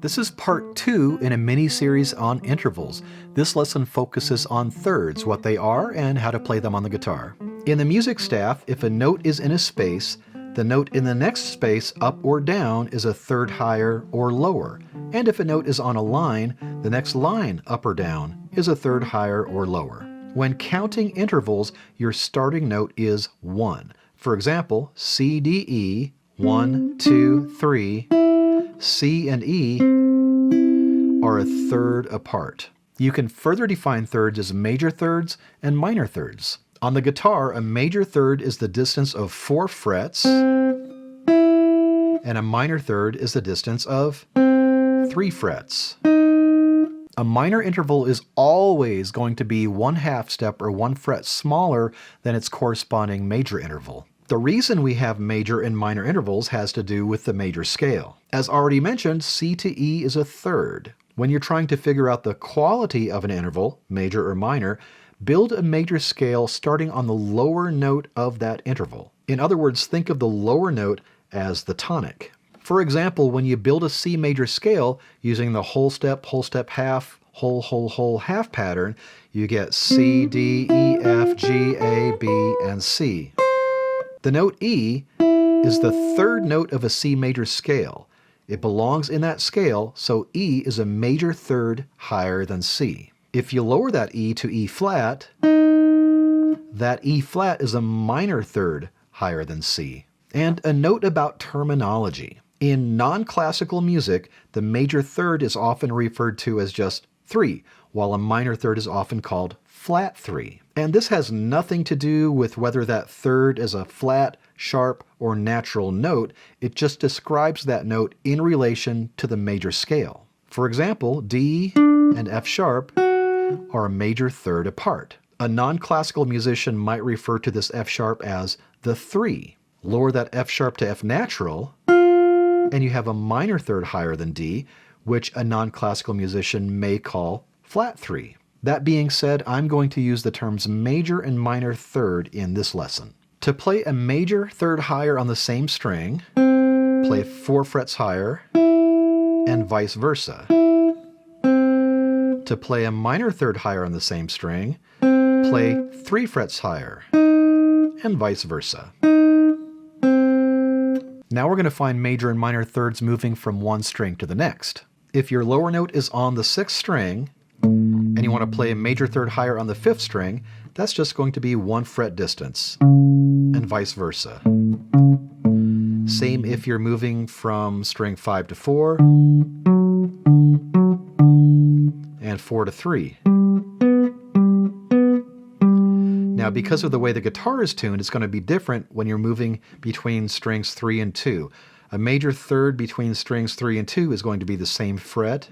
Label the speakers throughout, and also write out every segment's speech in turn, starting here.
Speaker 1: This is part 2 in a mini-series on intervals. This lesson focuses on thirds, what they are, and how to play them on the guitar. In the music staff, if a note is in a space, the note in the next space, up or down, is a third higher or lower. And if a note is on a line, the next line, up or down, is a third higher or lower. When counting intervals, your starting note is 1. For example, C, D, E, 1, 2, 3. C and E are a third apart. You can further define thirds as major thirds and minor thirds. On the guitar, a major third is the distance of 4 frets, and a minor third is the distance of 3 frets. A minor interval is always going to be 1/2 step or 1 fret smaller than its corresponding major interval. The reason we have major and minor intervals has to do with the major scale. As already mentioned, C to E is a third. When you're trying to figure out the quality of an interval, major or minor, build a major scale starting on the lower note of that interval. In other words, think of the lower note as the tonic. For example, when you build a C major scale using the whole step, half, whole, half pattern, you get C, D, E, F, G, A, B, and C. The note E is the third note of a C major scale. It belongs in that scale, so E is a major third higher than C. If you lower that E to E flat, that E flat is a minor third higher than C. And a note about terminology. In non-classical music, the major third is often referred to as just 3, while a minor third is often called flat 3. And this has nothing to do with whether that third is a flat, sharp, or natural note. It just describes that note in relation to the major scale. For example, D and F sharp are a major third apart. A non-classical musician might refer to this F sharp as the 3. Lower that F sharp to F natural, and you have a minor third higher than D, which a non-classical musician may call flat 3. That being said, I'm going to use the terms major and minor third in this lesson. To play a major third higher on the same string, play 4 frets higher, and vice versa. To play a minor third higher on the same string, play 3 frets higher, and vice versa. Now we're going to find major and minor thirds moving from one string to the next. If your lower note is on the 6th string, and you want to play a major third higher on the 5th string, that's just going to be 1 fret distance, and vice versa. Same if you're moving from string 5 to 4, and 4 to 3. Now, because of the way the guitar is tuned, it's going to be different when you're moving between strings 3 and 2. A major third between strings 3 and 2 is going to be the same fret.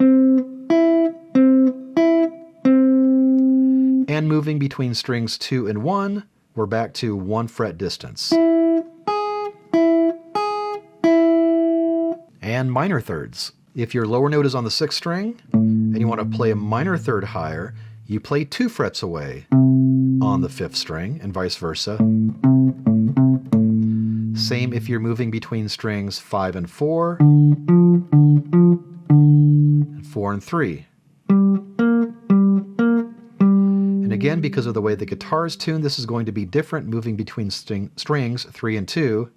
Speaker 1: And moving between strings 2 and 1, we're back to 1 fret distance. And minor thirds. If your lower note is on the 6th string, and you want to play a minor third higher, you play 2 frets away on the 5th string, and vice versa. Same if you're moving between strings 5 and 4, and 4 and 3. And again, because of the way the guitar is tuned, this is going to be different moving between strings 3 and 2.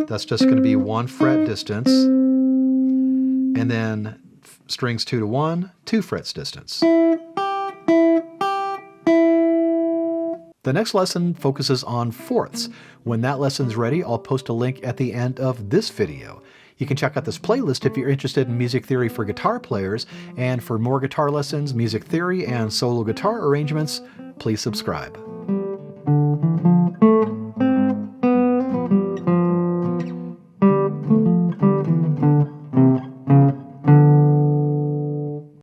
Speaker 1: That's just going to be 1 fret distance. And then strings 2 to 1, 2 frets distance. The next lesson focuses on fourths. When that lesson's ready, I'll post a link at the end of this video. You can check out this playlist if you're interested in music theory for guitar players, and for more guitar lessons, music theory, and solo guitar arrangements, please subscribe.